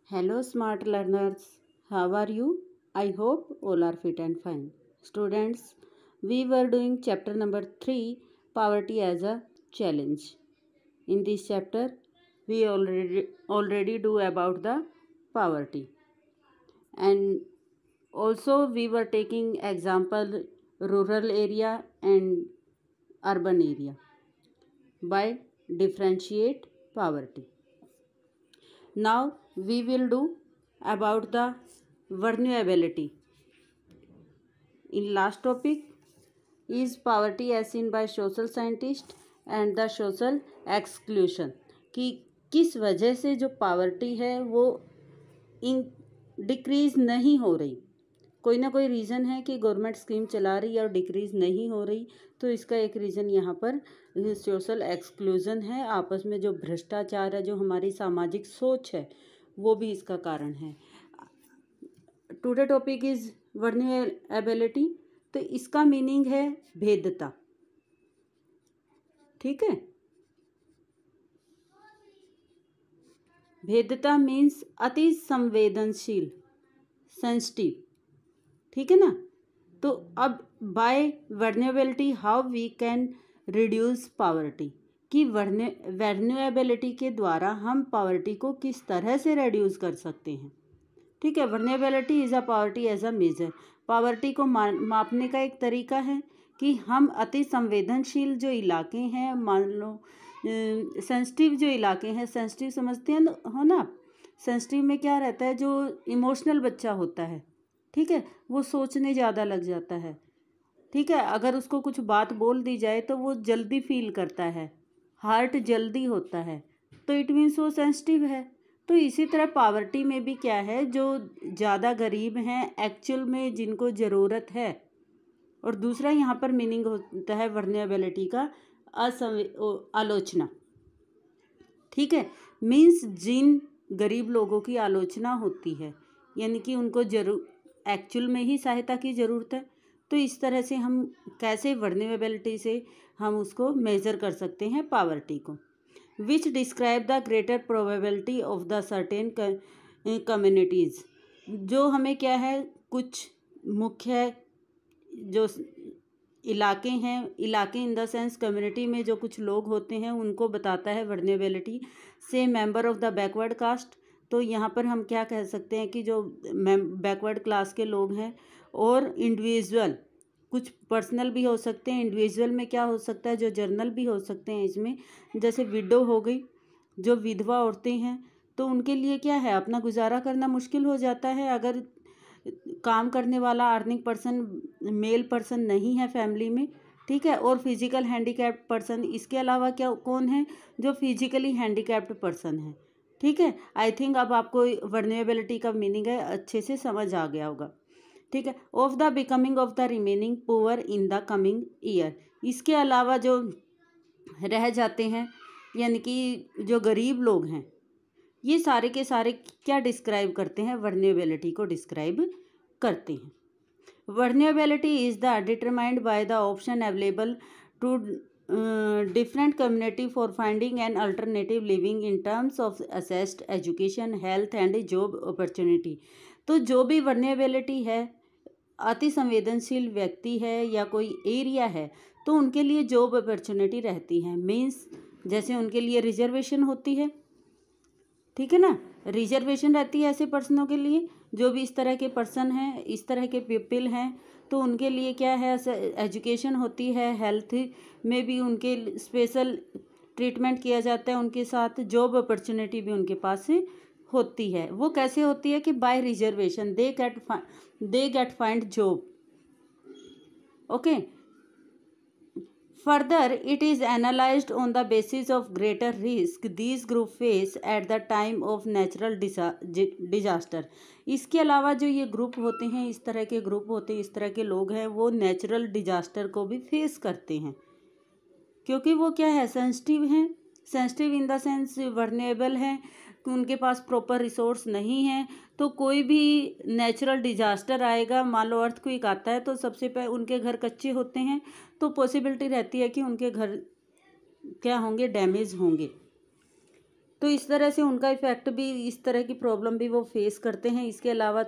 Hello, smart learners. How are you? I hope all are fit and fine. Students, we were doing chapter number 3, Poverty as a Challenge. In this chapter, we already do about the poverty. And also we were taking example rural area and urban area by differentiate poverty. Now we will do about the vulnerability. In last topic is poverty as seen by social scientist and the social exclusion कि किस वजह से जो poverty है वो इन decrease नहीं हो रही। कोई ना कोई रीज़न है कि गवर्नमेंट स्कीम चला रही है और डिक्रीज़ नहीं हो रही, तो इसका एक रीज़न यहाँ पर सोशल एक्सक्लूज़न है। आपस में जो भ्रष्टाचार है, जो हमारी सामाजिक सोच है, वो भी इसका कारण है। टुडे टॉपिक इज़ वर्निएबिलिटी, तो इसका मीनिंग है भेद्यता। ठीक है, भेद्यता मीन्स अति संवेदनशील, सेंसिटिव। ठीक है ना। तो अब by vulnerability how we can reduce poverty, कि वर्निएबिलिटी के द्वारा हम पावर्टी को किस तरह से रिड्यूस कर सकते हैं। ठीक है, vulnerability is a poverty as a measure. पावर्टी को मापने का एक तरीका है कि हम अति संवेदनशील जो इलाके हैं, मान लो सेंसिटिव जो इलाके हैं, सेंसिटिव समझते हैं हो ना। सेंसिटिव में क्या रहता है, जो इमोशनल बच्चा होता है, ठीक है, वो सोचने ज़्यादा लग जाता है। ठीक है, अगर उसको कुछ बात बोल दी जाए तो वो जल्दी फील करता है, हार्ट जल्दी होता है, तो इट मीन्स वो सेंसिटिव है। तो इसी तरह पावर्टी में भी क्या है, जो ज़्यादा गरीब हैं एक्चुअल में, जिनको ज़रूरत है। और दूसरा यहाँ पर मीनिंग होता है वर्निएबिलिटी का आलोचना। ठीक है, मीन्स जिन गरीब लोगों की आलोचना होती है, यानी कि उनको एक्चुअल में ही सहायता की ज़रूरत है। तो इस तरह से हम कैसे वर्निएबिलिटी से हम उसको मेज़र कर सकते हैं पावर्टी को। विच describe the greater probability of the certain communities, जो हमें क्या है, कुछ मुख्य जो इलाके हैं, इलाके इन द सेंस कम्युनिटी में जो कुछ लोग होते हैं, उनको बताता है वर्निएबिलिटी। से member of the backward caste, तो यहाँ पर हम क्या कह सकते हैं कि जो बैकवर्ड क्लास के लोग हैं, और इंडिविजुअल, कुछ पर्सनल भी हो सकते हैं, इंडिविजुअल में क्या हो सकता है, जो जर्नल भी हो सकते हैं इसमें, जैसे विडो हो गई, जो विधवा औरतें हैं, तो उनके लिए क्या है, अपना गुजारा करना मुश्किल हो जाता है अगर काम करने वाला अर्निंग पर्सन मेल पर्सन नहीं है फैमिली में। ठीक है, और फिजिकल हैंडीकैप्ड पर्सन, इसके अलावा क्या कौन है, जो फिजिकली हैंडीकैप्ड पर्सन है। ठीक है, आई थिंक अब आपको वर्निएबिलिटी का मीनिंग है अच्छे से समझ आ गया होगा। ठीक है, of the becoming of the remaining poor in the coming year, इसके अलावा जो रह जाते हैं, यानी कि जो गरीब लोग हैं, ये सारे के सारे क्या डिस्क्राइब करते हैं, वर्निएबिलिटी को डिस्क्राइब करते हैं। Vulnerability is the determined by the option available to different community for finding an alternative living in terms of assessed education, health and job opportunity. तो जो भी वर्निएबिलिटी है, अति संवेदनशील व्यक्ति है या कोई एरिया है, तो उनके लिए जॉब अपॉर्चुनिटी रहती है। मीन्स जैसे उनके लिए रिजर्वेशन होती है, ठीक है ना, रिजर्वेशन रहती है ऐसे पर्सनों के लिए, जो भी इस तरह के पर्सन हैं, इस तरह के पीपल हैं, तो उनके लिए क्या है, एजुकेशन होती है, हेल्थ में भी उनके स्पेशल ट्रीटमेंट किया जाता है, उनके साथ जॉब अपॉर्चुनिटी भी उनके पास होती है। वो कैसे होती है कि by reservation they get find job. Okay, further it is analyzed on the basis of greater risk these group face at the time of natural disaster। इसके अलावा जो ये ग्रुप होते हैं, इस तरह के ग्रुप होते हैं, इस तरह के लोग हैं, वो नेचुरल डिजास्टर को भी फेस करते हैं, क्योंकि वो क्या है, सेंसिटिव हैं। Sensitive in the sense vulnerable हैं, कि उनके पास प्रॉपर रिसोर्स नहीं है। तो कोई भी नेचुरल डिजास्टर आएगा, मान लो अर्थक्वेक आता है, तो सबसे पहले उनके घर कच्चे होते हैं, तो पॉसिबिलिटी रहती है कि उनके घर क्या होंगे, डैमेज होंगे। तो इस तरह से उनका इफ़ेक्ट भी, इस तरह की प्रॉब्लम भी वो फेस करते हैं। इसके अलावा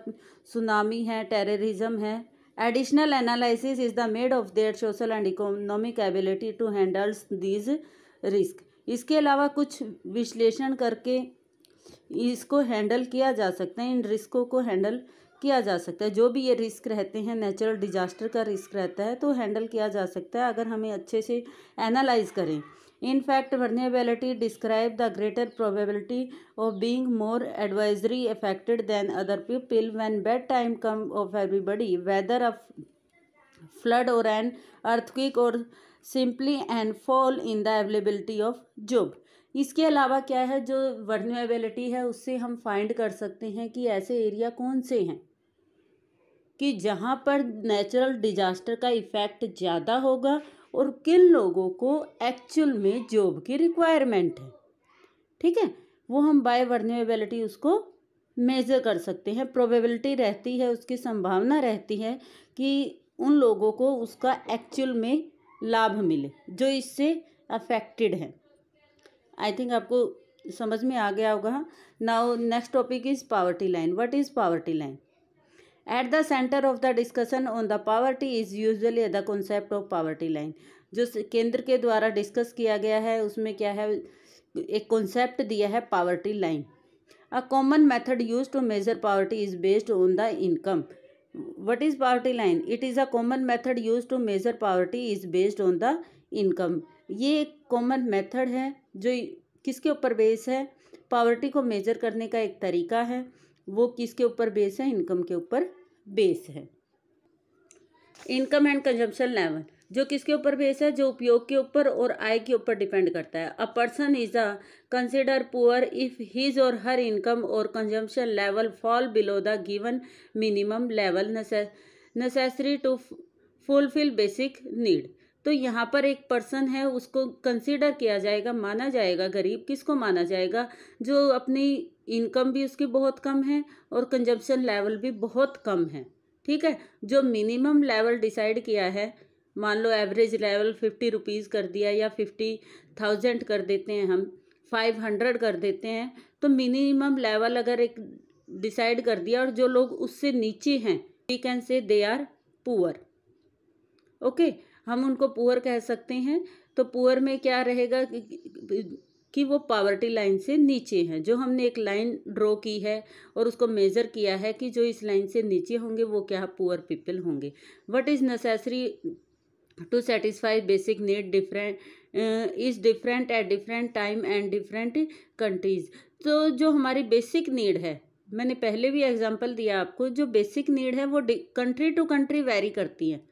सुनामी है, टेररिज्म है। Additional analysis is the made of their social and economic ability to handle these risk. इसके अलावा कुछ विश्लेषण करके इसको हैंडल किया जा सकता है, इन रिस्कों को हैंडल किया जा सकता है। जो भी ये रिस्क रहते हैं, नेचुरल डिजास्टर का रिस्क रहता है, तो हैंडल किया जा सकता है अगर हमें अच्छे से एनालाइज करें। In fact, vulnerability describe the greater probability of being more adversely affected than other people when bad time come of everybody, whether a flood or an earthquake or simply an fall in the availability of job. इसके अलावा क्या है, जो vulnerability है उससे हम find कर सकते हैं कि ऐसे एरिया कौन से हैं कि जहाँ पर नेचुरल डिजास्टर का इफ़ेक्ट ज़्यादा होगा और किन लोगों को एक्चुअल में जॉब की रिक्वायरमेंट है। ठीक है, वो हम बाय वर्नेबिलिटी उसको मेज़र कर सकते हैं। प्रोबेबिलिटी रहती है, उसकी संभावना रहती है कि उन लोगों को उसका एक्चुअल में लाभ मिले जो इससे अफेक्टेड हैं। आई थिंक आपको समझ में आ गया होगा। Now next topic is poverty line. What is poverty line? At the center of the discussion on the poverty is usually the concept of poverty line. जो केंद्र के द्वारा डिस्कस किया गया है उसमें क्या है, एक कॉन्सेप्ट दिया है poverty line. A common method use to measure poverty is based on the income. What is poverty line? It is a common method use to measure poverty is based on the income. ये एक common method है जो किसके ऊपर base है? Poverty को major करने का एक तरीका है। वो किसके ऊपर बेस है? इनकम के ऊपर बेस है। इनकम एंड कंजम्पशन लेवल जो किसके ऊपर बेस है? जो उपयोग के ऊपर और आय के ऊपर डिपेंड करता है। A person is a consider poor if his or her income or consumption level fall below the given minimum level necessary to fulfil basic need. तो यहाँ पर एक पर्सन है, उसको कंसिडर किया जाएगा, माना जाएगा गरीब। किसको माना जाएगा? जो अपनी इनकम भी उसकी बहुत कम है और कंजम्पशन लेवल भी बहुत कम है। ठीक है, जो मिनिमम लेवल डिसाइड किया है, मान लो एवरेज लेवल 50 रुपीज़ कर दिया या 50,000 कर देते हैं, हम 500 कर देते हैं, तो मिनिमम लेवल अगर एक डिसाइड कर दिया और जो लोग उससे नीचे हैं, we can say they are poor. Okay, हम उनको पुअर कह सकते हैं। तो पुअर में क्या रहेगा कि वो पावर्टी लाइन से नीचे हैं। जो हमने एक लाइन ड्रॉ की है और उसको मेज़र किया है कि जो इस लाइन से नीचे होंगे वो क्या पुअर पीपल होंगे। What is necessary to satisfy basic need is different at different time and different countries. तो जो हमारी बेसिक नीड है, मैंने पहले भी एग्जांपल दिया आपको, जो बेसिक नीड है वो कंट्री टू कंट्री वेरी करती है।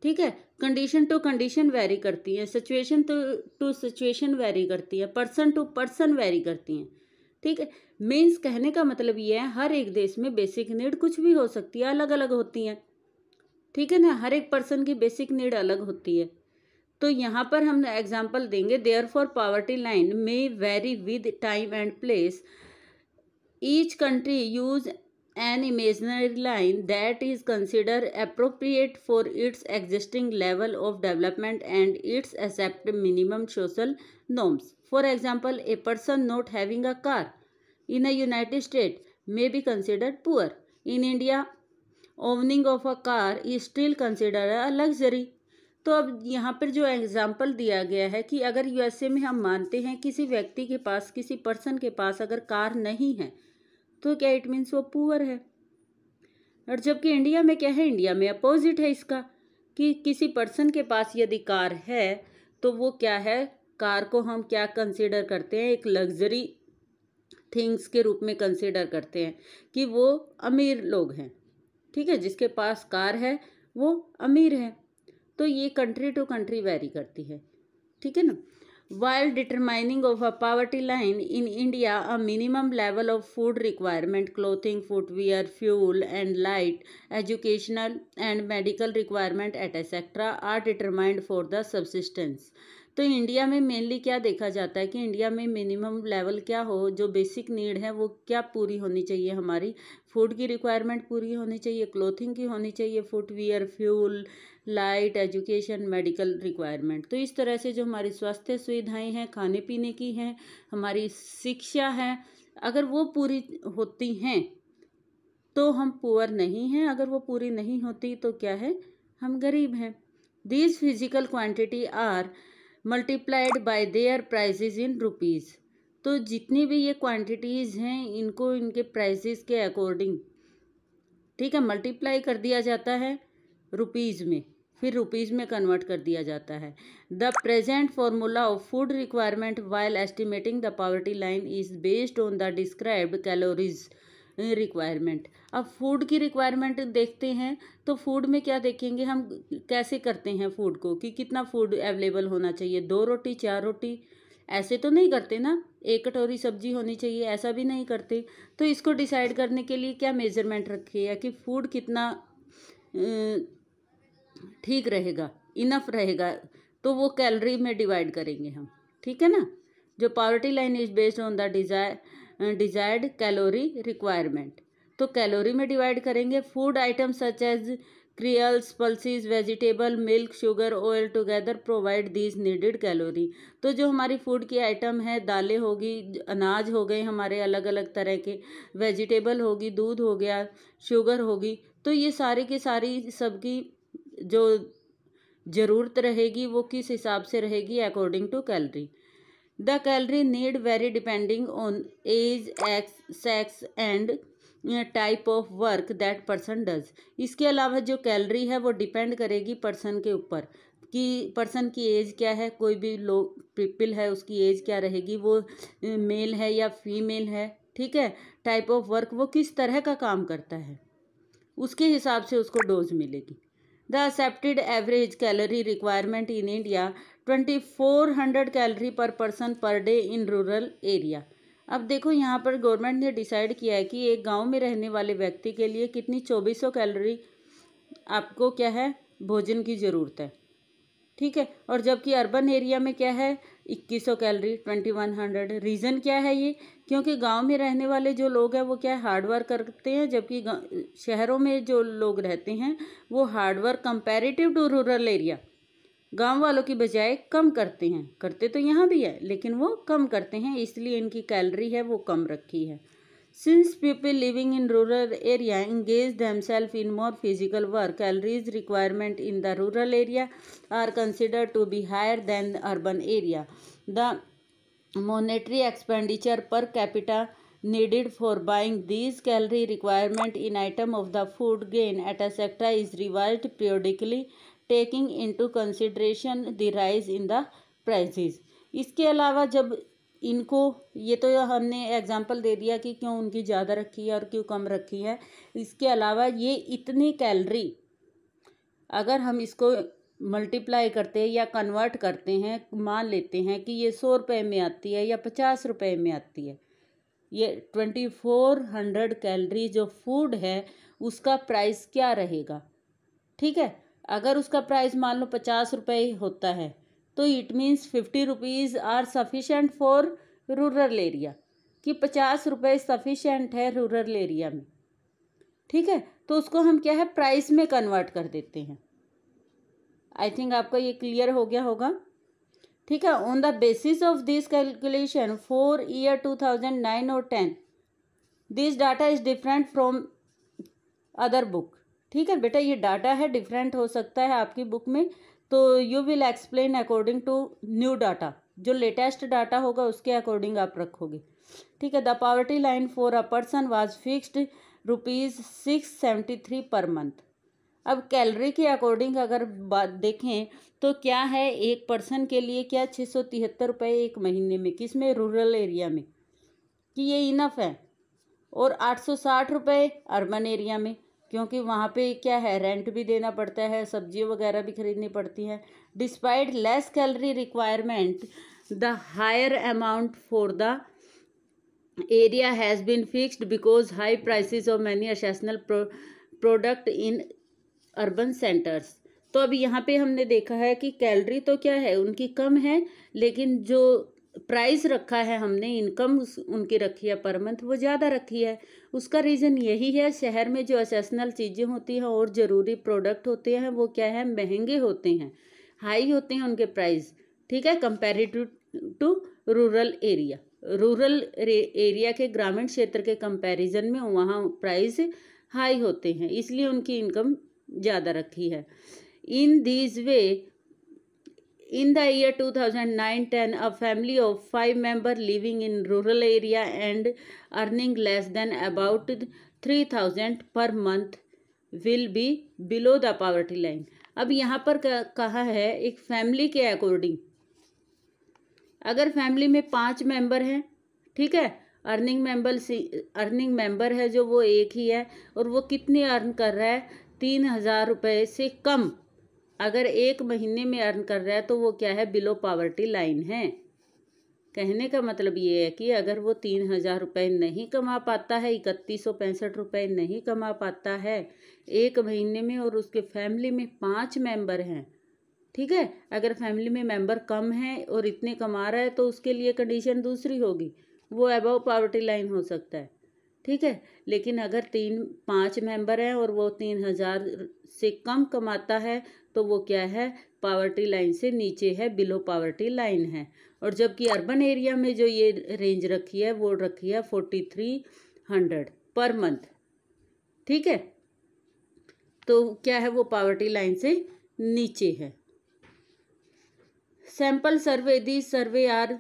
ठीक है, कंडीशन टू कंडीशन वेरी करती है, सिचुएशन टू सिचुएशन वेरी करती है, पर्सन टू पर्सन वेरी करती हैं। ठीक है, मीन्स कहने का मतलब ये है हर एक देश में बेसिक नीड कुछ भी हो सकती है, अलग अलग होती हैं। ठीक है ना, हर एक पर्सन की बेसिक नीड अलग होती है। तो यहाँ पर हम एग्जांपल देंगे, therefore poverty line may very with time and place. Each country use an imaginary line that is considered appropriate for its existing level of development and its accepted minimum social norms. For example, a person not having a car in a United States may be considered poor. In India, owning of a car is still considered a luxury. तो अब यहाँ पर जो example दिया गया है कि अगर यूएसए में हम मानते हैं किसी व्यक्ति के पास, किसी पर्सन के पास अगर कार नहीं है तो क्या इट मीन्स वो पुअर है। और जबकि इंडिया में क्या है? इंडिया में अपोजिट है इसका, कि किसी पर्सन के पास यदि कार है तो वो क्या है, कार को हम क्या कंसीडर करते हैं? एक लग्जरी थिंग्स के रूप में कंसीडर करते हैं कि वो अमीर लोग हैं। ठीक है, जिसके पास कार है वो अमीर है। तो ये कंट्री टू कंट्री वेरी करती है। ठीक है ना। While determining of a poverty line in India, a minimum level of food requirement, clothing, footwear, fuel and light, educational and medical requirement, etc. are determined for the subsistence. तो India में mainly क्या देखा जाता है कि India में minimum level क्या हो, जो बेसिक नीड है वो क्या पूरी होनी चाहिए हमारी। फूड की रिक्वायरमेंट पूरी होनी चाहिए, क्लोथिंग की होनी चाहिए, footwear, fuel, light, education, medical requirement. तो इस तरह से जो हमारी स्वास्थ्य सुविधाएं हैं, खाने पीने की हैं, हमारी शिक्षा है, अगर वो पूरी होती हैं तो हम पुअर नहीं हैं, अगर वो पूरी नहीं होती तो क्या है, हम गरीब हैं। These physical quantity are multiplied by their prices in rupees. तो जितनी भी ये क्वांटिटीज़ हैं इनको इनके प्राइसेस के अकॉर्डिंग, ठीक है, मल्टीप्लाई कर दिया जाता है रुपीज़ में, फिर रुपीज़ में कन्वर्ट कर दिया जाता है। The present formula of food requirement while estimating the poverty line is based on the described calories requirement. अब फूड की रिक्वायरमेंट देखते हैं तो फूड में क्या देखेंगे हम, कैसे करते हैं फूड को, कि कितना फूड अवेलेबल होना चाहिए, 2 रोटी 4 रोटी, ऐसे तो नहीं करते ना, 1 कटोरी सब्जी होनी चाहिए, ऐसा भी नहीं करते। तो इसको डिसाइड करने के लिए क्या मेजरमेंट रखी है कि फूड कितना ठीक रहेगा, इनफ रहेगा, तो वो कैलोरी में डिवाइड करेंगे हम, ठीक है ना। जो poverty line is based on the desired calorie requirement, तो कैलोरी में डिवाइड करेंगे। Food item such as cereals, pulses, vegetable, milk, sugar, oil together provide these needed calorie. तो जो हमारी फूड की आइटम है, दालें होगी, अनाज हो गए हमारे अलग अलग तरह के, वेजिटेबल होगी, दूध हो गया, शुगर होगी, तो ये सारी की सारी सबकी जो ज़रूरत रहेगी वो किस हिसाब से रहेगी, according to calorie. The calorie need vary depending on age, sex and type of work that person does. इसके अलावा जो कैलोरी है वो डिपेंड करेगी पर्सन के ऊपर, कि पर्सन की एज क्या है, कोई भी लोग पीपल है उसकी एज क्या रहेगी, वो मेल है या फीमेल है, ठीक है, टाइप ऑफ वर्क, वो किस तरह का काम करता है, उसके हिसाब से उसको डोज मिलेगी। The accepted average calorie requirement in India 2400 calorie per person per day in rural area. अब देखो यहाँ पर गवर्नमेंट ने डिसाइड किया है कि एक गांव में रहने वाले व्यक्ति के लिए कितनी 2400 कैलोरी आपको क्या है, भोजन की ज़रूरत है, ठीक है। और जबकि अर्बन एरिया में क्या है, 2100 कैलोरी, 2100। रीज़न क्या है ये, क्योंकि गांव में रहने वाले जो लोग हैं वो क्या है, हार्ड वर्क करते हैं, जबकि शहरों में जो लोग रहते हैं वो hard work comparative to rural area गांव वालों की बजाय कम करते हैं। करते तो यहाँ भी है लेकिन वो कम करते हैं, इसलिए इनकी कैलोरी है वो कम रखी है। Since people living in rural area engage themselves in more physical work, calories requirement in the rural area are considered to be higher than the urban area. The monetary expenditure per capita needed for buying these calorie requirement in item of the food gain etc. is revised periodically, taking into consideration the rise in the prices. इसके अलावा जब इनको, ये तो हमने example दे दिया कि क्यों उनकी ज़्यादा रखी है और क्यों कम रखी है। इसके अलावा ये इतनी कैलोरी अगर हम इसको मल्टीप्लाई करते हैं या कन्वर्ट करते हैं, मान लेते हैं कि ये 100 रुपये में आती है या 50 रुपये में आती है, ये 2400 कैलोरी जो फूड है उसका प्राइस क्या रहेगा, ठीक है। अगर उसका प्राइस मान लो 50 रुपये होता है तो it means 50 rupees are sufficient for rural area, कि 50 रुपये सफिशेंट है रूरल एरिया में, ठीक है। तो उसको हम क्या है, प्राइस में कन्वर्ट कर देते हैं। आई थिंक आपका ये क्लियर हो गया होगा, ठीक है। On the basis of this calculation for year 2009 और 10 this data is different from other book, ठीक है बेटा, ये डाटा है डिफरेंट हो सकता है आपकी बुक में, तो you will explain according to new data, जो लेटेस्ट डाटा होगा उसके अकॉर्डिंग आप रखोगे, ठीक है। The poverty line for a person was fixed ₹673 per month. अब कैलोरी के अकॉर्डिंग अगर बात देखें तो क्या है, एक पर्सन के लिए क्या 673 रुपये एक महीने में, किस में, रूरल एरिया में, कि ये इनफ है। और 860 रुपये अर्बन एरिया में, क्योंकि वहाँ पे क्या है, रेंट भी देना पड़ता है, सब्जी वगैरह भी खरीदनी पड़ती है। Despite less calorie requirement the higher amount for the area has been fixed because high prices of many essential product in urban centres. तो अब यहाँ पे हमने देखा है कि कैलोरी तो क्या है उनकी कम है, लेकिन जो प्राइस रखा है हमने, इनकम उनकी रखी है पर मंथ, वो ज़्यादा रखी है। उसका रीज़न यही है, शहर में जो एसेशनल चीज़ें होती हैं और ज़रूरी प्रोडक्ट होते हैं वो क्या है, महंगे होते हैं, हाई होते हैं उनके प्राइस, ठीक है, comparative to rural area. Rural area के, ग्रामीण क्षेत्र के कंपैरिजन में वहाँ प्राइस हाई होते हैं, इसलिए उनकी इनकम ज़्यादा रखी है। In this way, in the year 2009-10, a family of 5 members living in rural area and earning less than about 3,000 per month will be below the poverty line. अब यहाँ पर कहा है एक फैमिली के अकॉर्डिंग, अगर फैमिली में 5 मेंबर हैं, ठीक है, अर्निंग मेंबर है जो वो एक ही है, और वो कितने अर्न कर रहा है, 3,000 रुपये से कम अगर एक महीने में अर्न कर रहा है तो वो क्या है, बिलो पावर्टी लाइन है। कहने का मतलब ये है कि अगर वो 3,000 रुपये नहीं कमा पाता है, 3,165 रुपये नहीं कमा पाता है एक महीने में, और उसके फैमिली में 5 मेंबर हैं, ठीक है, अगर फैमिली में मेंबर कम है और इतने कमा रहा है तो उसके लिए कंडीशन दूसरी होगी, वो अबव पावर्टी लाइन हो सकता है, ठीक है। लेकिन अगर 5 मेंबर हैं और वो 3,000 से कम कमाता है तो वो क्या है, पावर्टी लाइन से नीचे है, बिलो पावर्टी लाइन है। और जबकि अर्बन एरिया में जो ये रेंज रखी है वो रखी है 4,300 पर मंथ, ठीक है, तो क्या है, वो पावर्टी लाइन से नीचे है। Sample survey, this survey are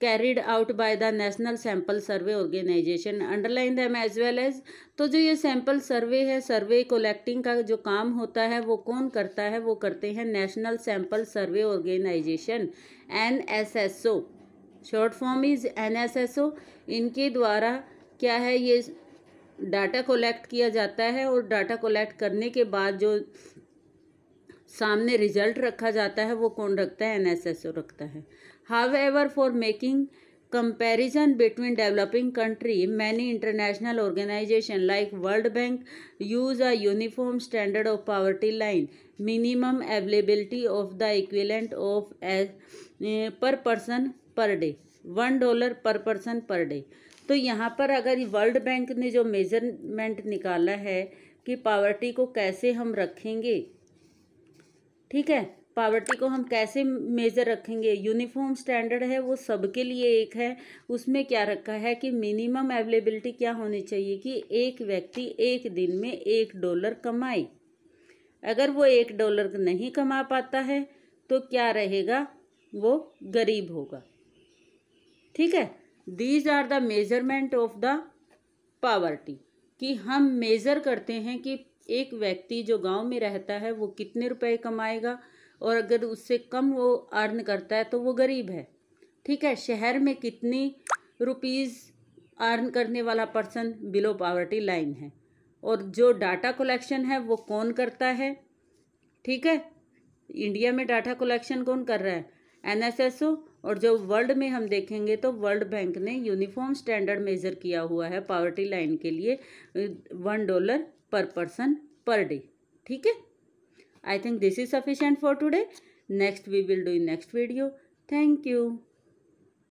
carried out by the National Sample Survey Organization, underline them as well as। तो जो ये सैंपल सर्वे है, सर्वे कलेक्टिंग का जो काम होता है वो कौन करता है, वो करते हैं national sample survey organization, NSSO, short form is NSSO। इनके द्वारा क्या है, ये डाटा कलेक्ट किया जाता है, और डाटा कलेक्ट करने के बाद जो सामने रिजल्ट रखा जाता है वो कौन रखता है, NSSO रखता है। However, for making comparison between developing country, many international organizations like World Bank use a uniform standard of poverty line, minimum availability of the equivalent of per person per day, $1 per person per day। तो यहाँ पर अगर world bank ने जो measurement निकाला है कि poverty को कैसे हम रखेंगे, ठीक है, पावर्टी को हम कैसे मेज़र रखेंगे, यूनिफॉर्म स्टैंडर्ड है, वो सबके लिए एक है। उसमें क्या रखा है कि मिनिमम अवेलेबिलिटी क्या होनी चाहिए कि एक व्यक्ति एक दिन में $1 कमाए। अगर वो $1 नहीं कमा पाता है तो क्या रहेगा, वो गरीब होगा, ठीक है। These are the measurement of the poverty, कि हम मेज़र करते हैं कि एक व्यक्ति जो गांव में रहता है वो कितने रुपए कमाएगा, और अगर उससे कम वो अर्न करता है तो वो गरीब है, ठीक है। शहर में कितनी रुपीज़ अर्न करने वाला पर्सन बिलो पावर्टी लाइन है, और जो डाटा कलेक्शन है वो कौन करता है, ठीक है। इंडिया में डाटा कलेक्शन कौन कर रहा है, NSSO। और जो वर्ल्ड में हम देखेंगे तो वर्ल्ड बैंक ने यूनिफॉर्म स्टैंडर्ड मेज़र किया हुआ है पावर्टी लाइन के लिए, $1 per person per day, ठीक है। I think this is sufficient for today. Next we will do in next video. Thank you.